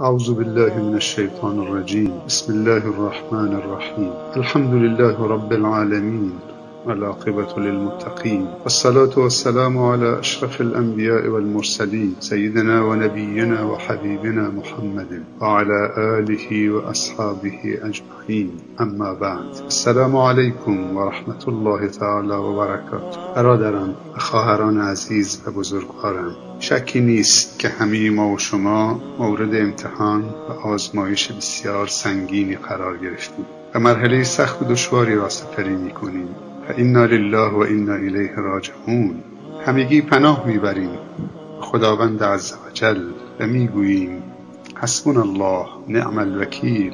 أعوذ بالله من الشيطان الرجيم. بسم الله الرحمن الرحيم. الحمد لله رب العالمين والعاقبة للمتقين، والصلاة والسلام على أشرف الأنبياء والمرسلين سيدنا ونبينا وحبيبنا محمد وعلى آله وأصحابه أجمعين. اما بعد، السلام عليكم ورحمة الله تعالى وبركاته. برادران و خواهران عزیز و بزرگوارم، شکی نیست که همه ما و شما مورد امتحان و آزمایش بسیار سنگینی قرار گرفتیم و مرحله سخت و دشواری را سپری می‌کنیم. فإنا لله و انا الیه راجعون. همگی پناه میبریم خداوند عزوجل و میگوییم حسبنا الله نعم الوکیل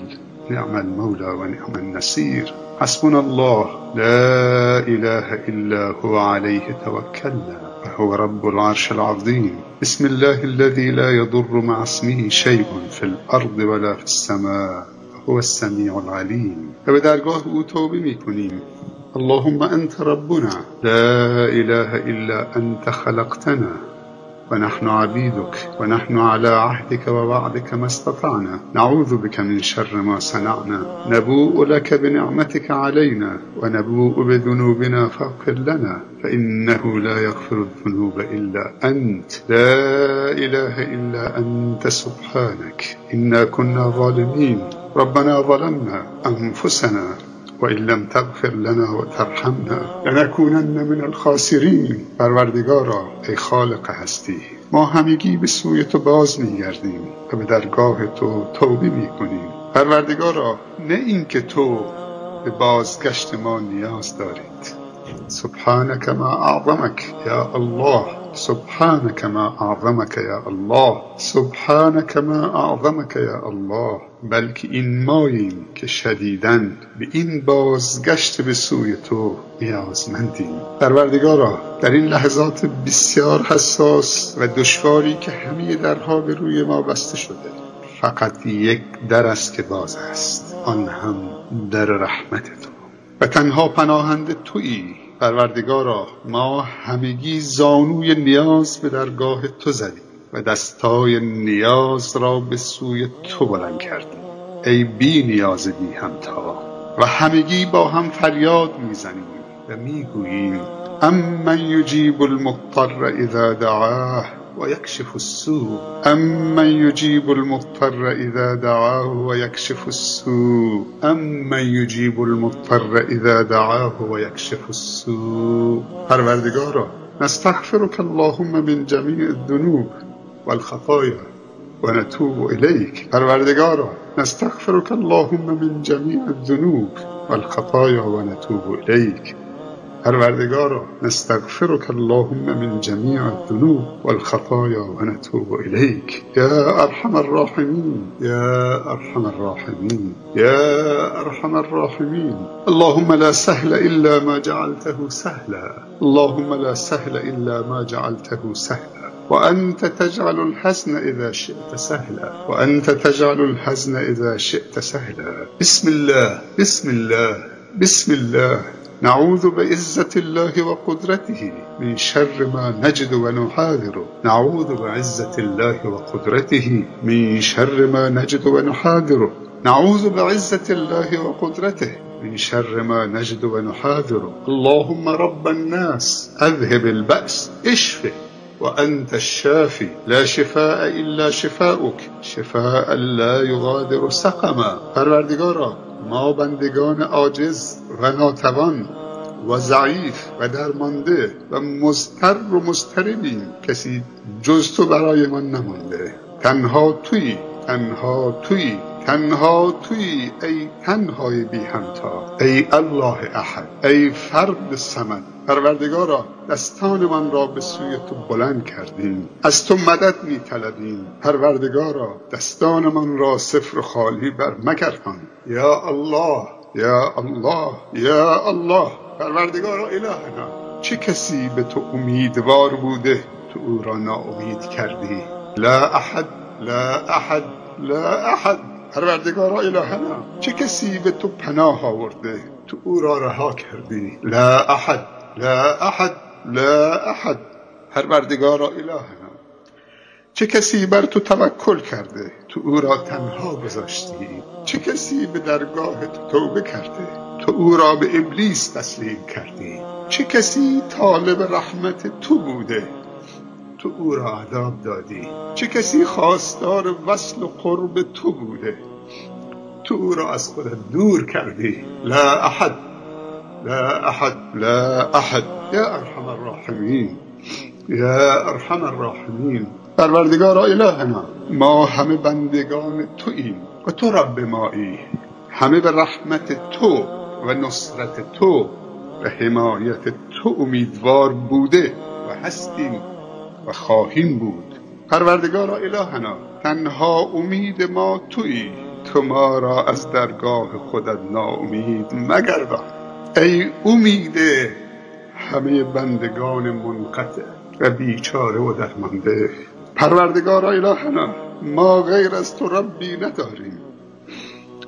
نعم المولى و نعم النصير. حسبنا الله لا اله الا هو عليه توكلنا وهو رب العرش العظيم. بسم الله الذي لا يضر مع اسمه شيء في الارض ولا في السماء وهو السميع العليم. و به درگاه او توبه میکنیم. اللهم أنت ربنا لا إله إلا أنت خلقتنا ونحن عبيدك ونحن على عهدك ووعدك ما استطعنا. نعوذ بك من شر ما صنعنا. نبوء لك بنعمتك علينا ونبوء بذنوبنا فاغفر لنا فإنه لا يغفر الذنوب إلا أنت. لا إله إلا أنت سبحانك إنا كنا ظالمين. ربنا ظلمنا أنفسنا وإن لم تغفر لنا وترحمنا لنكونن من الخاسرین. پروردگارا، ای خالق هستی، ما همگی به سوی تو باز میگردیم و به درگاه تو توبه میکنیم. پروردگارا، نه اینکه تو به بازگشت ما نیاز دارید. سبحانك ما أعظمك يا الله. سبحانك ما أعظمك يا الله. سبحانك ما أعظمك یا الله. بلکه این ماییم که شدیداً به این بازگشت به سوی تو نیازمندیم. پروردگارا، در این لحظات بسیار حساس و دشواری که همه درها به روی ما بسته شده، فقط یک در است که باز است، آن هم در رحمت تو و تنها پناهنده تویی. پروردگارا، ما همگی زانوی نیاز به درگاه تو زدیم و دستای نیاز را به سوی تو بلند کردیم، ای بی نیاز بی همتا. و همگی با هم فریاد میزنیم و میگوییم امن یجیب المضطر اذا دعاه و یکشف السوء. امن یجیب المضطر اذا دعاه و یکشف السوء. امن یجیب المضطر اذا دعاه و یکشف السوء. پروردگارا، نستغفرك اللهم من جمیع الذنوب والخطايا ونتوب إليك. پروردگارا، نستغفرك اللهم من جميع الذنوب والخطايا ونتوب إليك. پروردگارا، نستغفرك اللهم من جميع الذنوب والخطايا ونتوب إليك. يا أرحم الراحمين يا أرحم الراحمين يا أرحم الراحمين. اللهم لا سهل إلا ما جعلته سهلا. اللهم لا سهل إلا ما جعلته سهلا. وأنت تجعل الحزن إذا شئت سهلا. وأنت تجعل الحزن إذا شئت سهلا. بسم الله بسم الله بسم الله. نعوذ بعزة الله وقدرته من شر ما نجد ونحاذر. نعوذ بعزة الله وقدرته من شر ما نجد ونحاذر. نعوذ بعزة الله وقدرته من شر ما نجد ونحاذر. اللهم رب الناس أذهب البأس اشفه وأنت الشافي لا شفاء إلا شفاؤك شفاء لا يغادر سقما. پروردگارا، ما بندگان عاجز و ناتوان و ضعیف و درمانده و مضطر و مضطربیم. کسی جز تو برای من نمانده. تنها تویی، تنها تویی، تنها تویی، ای تنهای بی همتا، ای الله احد، ای فرد صمد. پروردگارا، دستان من را به سوی تو بلند کردیم، از تو مدد می طلبیم. پروردگارا، دستان من را صفر و خالی بر مگردان. یا الله یا الله یا الله. پروردگارا الهنا، چه کسی به تو امیدوار بوده تو او را ناامید کردی؟ لا احد لا احد لا احد. پروردگارا الهنا، چه کسی به تو پناه آورده تو او را رها کردی؟ لا احد لا احد لا احد. پروردگارا الهنا، چه کسی بر تو توکل کرده تو او را تنها گذاشتی؟ چه کسی به درگاه تو توبه کرده تو او را به ابلیس تسلیم کردی؟ چه کسی طالب رحمت تو بوده تو او را عذاب دادی؟ چه کسی خواستار وصل و قرب تو بوده تو او را از خودت دور کردی؟ لا احد لا احد لا احد یا ارحم الراحمین یا ارحم الراحمین. پروردگارا الهنا، ما همه بندگان توییم و تو رب مایی، همه به رحمت تو و نصرت تو و حمایت تو امیدوار بوده و هستیم و خواهیم بود. پروردگارا الهنا، تنها امید ما تویی، تو ما را از درگاه خودت ناامید مگردان. ای امید همه بندگان منقطع و بیچاره و درمانده. پروردگارا الهنا، ما غیر از تو ربی نداریم،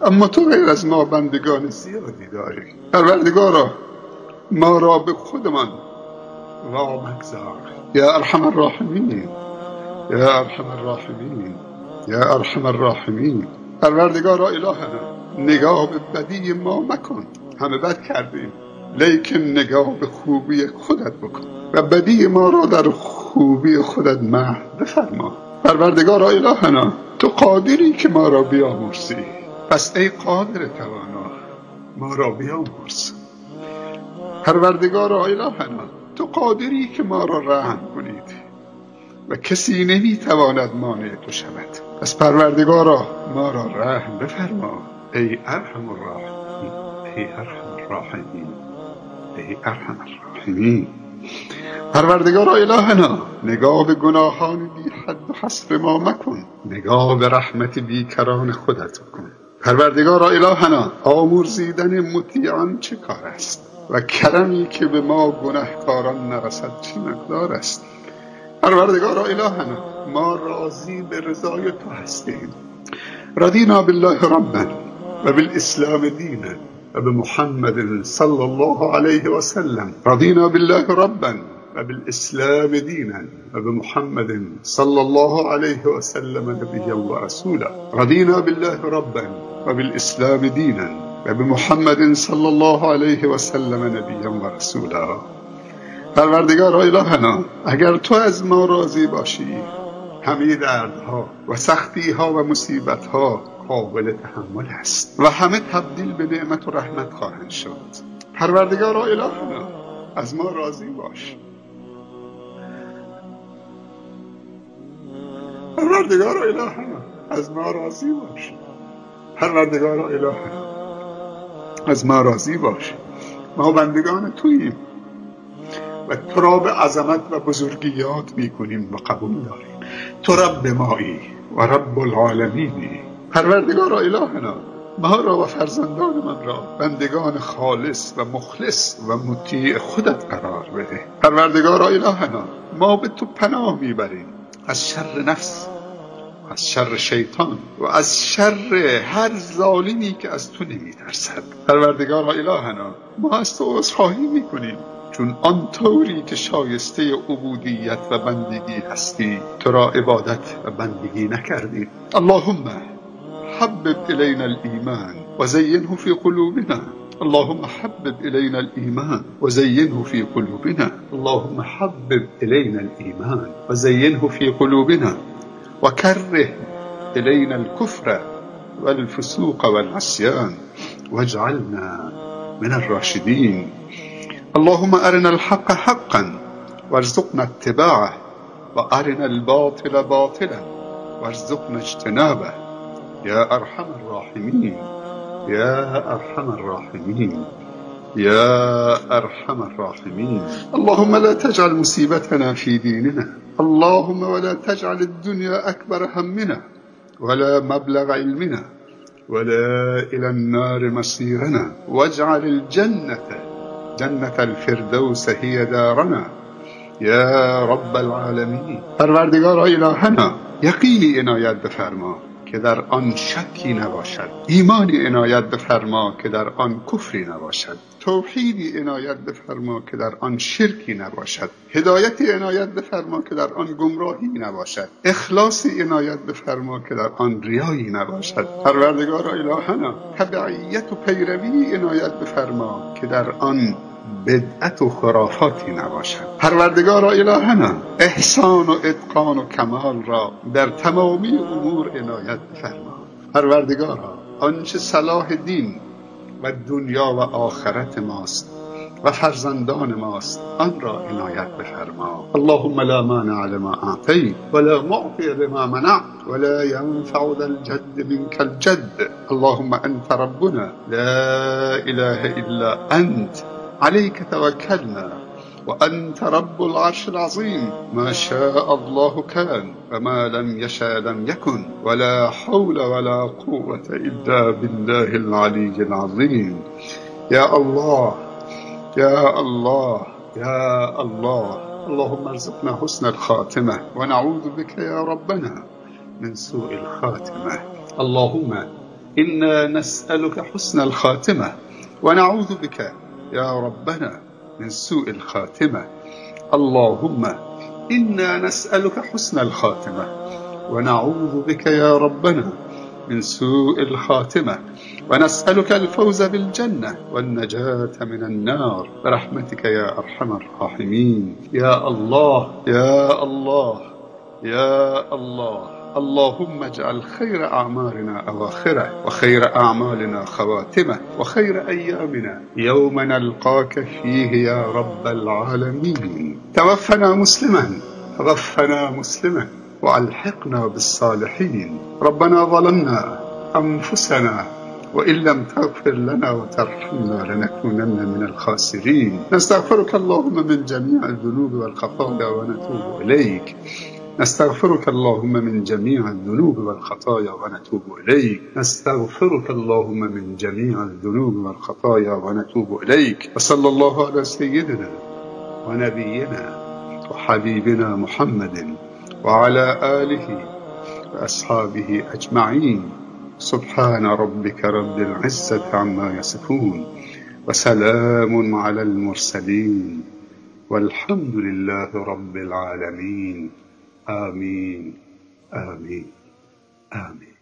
اما تو غیر از ما بندگان زیادی داری. پروردگارا، ما را به خودمان وا مگذار. یا ارحم الراحمین یا ارحم الراحمین یا ارحم الراحمین. پروردگارا الهنا، نگاه به بدی ما مکن، همه بد کردیم، لیکن نگاه به خوبی خودت بکن و بدی ما را در خوبی خودت محو بفرما. پروردگارا الهنا، تو قادری که ما را بیامرزی، پس ای قادر توانا ما را بیامرز. پروردگارا الهنا، تو قادری که ما را رحم کنید و کسی نمیتواند مانع تو شود، پس پروردگارا ما را رحم بفرما. ای ارحم الراحمین ای ارحم الراحمین ای ارحم الراحمین. پروردگارا الهنا، نگاه به گناهان بی حد و حصر ما مکن، نگاه به رحمت بیکران خودت کن. پروردگارا الهنا، آمرزیدن مطیعان چه کار است و کرمی که به ما گناهکاران نرسد چه مقدار است. پروردگارا الهنا، ما راضی به رضای تو هستیم. رضینا بالله ربا و بالاسلام دینا و بمحمد صلی الله علیه و سلم. رضینا بالله ربا و بالاسلام دینا و بمحمد صلی الله علیه و سلم نبیا و رسولا. رضینا بالله ربا و بالاسلام دینا و بمحمد صلی الله علیه و سلم نبیا و رسولا. پروردگارا الهنا، اگر تو از ما راضی باشی، همه دردها و سختیها و مصیبتها قابل تحمل است و همه تبدیل به نعمت و رحمت خواهند شد. پروردگارا الهنا، از ما راضی باش. پروردگارا الهنا، از ما راضی باش. پروردگارا الهنا، از ما راضی باش. ما بندگان توییم و تو را به عظمت و بزرگیات میکنیم و قبول داریم. تو رب مایی و رب العالمینی. پروردگارا الهنا، ما را و فرزندان من را بندگان خالص و مخلص و مطیع خودت قرار بده. پروردگارا الهنا، ما به تو پناه میبریم از شر نفس، از شر شیطان و از شر هر ظالمی که از تو نمیترسد. پروردگارا الهنا، ما از تو عذرخواهی میکنیم، چون آن طوری که شایسته عبودیت و بندگی هستی تو را عبادت و بندگی نکردیم. اللهم حبب الینا الایمان و زینه فی قلوبنا. اللهم حبب الینا الایمان و زینه فی قلوبنا. اللهم حبب الینا الایمان و زینه فی قلوبنا و کره الینا الكفر والفسوق والعصيان واجعلنا من الراشدين. اللهم أرنا الحق حقا وارزقنا اتباعه وأرنا الباطل باطلا وارزقنا اجتنابه يا أرحم الراحمين يا أرحم الراحمين يا أرحم الراحمين. اللهم لا تجعل مصيبتنا في ديننا. اللهم ولا تجعل الدنيا أكبر همنا ولا مبلغ علمنا ولا إلى النار مصيرنا واجعل الجنة جنة الفردوس هي دارنا يا رب العالمين. پروردگارا الهنا، یقینی عنایت بفرما که در آن شکی نباشد، ایمانی عنایت بفرما که در آن کفری نباشد، توحیدی عنایت بفرما که در آن شرکی نباشد، هدایتی عنایت بفرما که در آن گمراهی نباشد، اخلاصی عنایت بفرما که در آن ریایی نباشد. پروردگار الهنا تبعیت و پیروی عنایت بفرما که در آن بدعت و خرافاتی نباشد. پروردگار الهنا احسان و اتقان و کمال را در تمامی امور عنایت بفرما. پروردگارا آنچه صلاح دین و دنیا و آخرت ماست و فرزندان ماست آن را عنایت بفرما. اللهم لا مانع لما اعطیت ولا معطی لما منعت ولا ينفع ذا الجد منك الجد. اللهم انت ربنا لا اله الا انت عليك توكلنا وأنت رب العرش العظيم. ما شاء الله كان وما لم يشاء لم يكن ولا حول ولا قوة إلا بالله العلي العظيم. يا الله يا الله يا الله. اللهم ارزقنا حسن الخاتمة ونعوذ بك يا ربنا من سوء الخاتمة. اللهم إنا نسألك حسن الخاتمة ونعوذ بك يا ربنا من سوء الخاتمة. اللهم إنا نسألك حسن الخاتمة ونعوذ بك يا ربنا من سوء الخاتمة ونسألك الفوز بالجنة والنجاة من النار برحمتك يا أرحم الراحمين. يا الله يا الله يا الله. اللهم اجعل خير أعمالنا أواخره وخير أعمالنا خواتمه وخير أيامنا يوم نلقاك فيه يا رب العالمين. توفنا مسلما وألحقنا بالصالحين. ربنا ظلمنا أنفسنا وإن لم تغفر لنا وترحمنا لنكونن من الخاسرين. نستغفرك اللهم من جميع الذنوب والخطايا ونتوب إليك. نستغفرك اللهم من جميع الذنوب والخطايا ونتوب إليك. نستغفرك اللهم من جميع الذنوب والخطايا ونتوب إليك. وصلى الله على سيدنا ونبينا وحبيبنا محمد وعلى آله وأصحابه أجمعين. سبحان ربك رب العزة عما يصفون وسلام على المرسلين والحمد لله رب العالمين. آمين آمين آمين.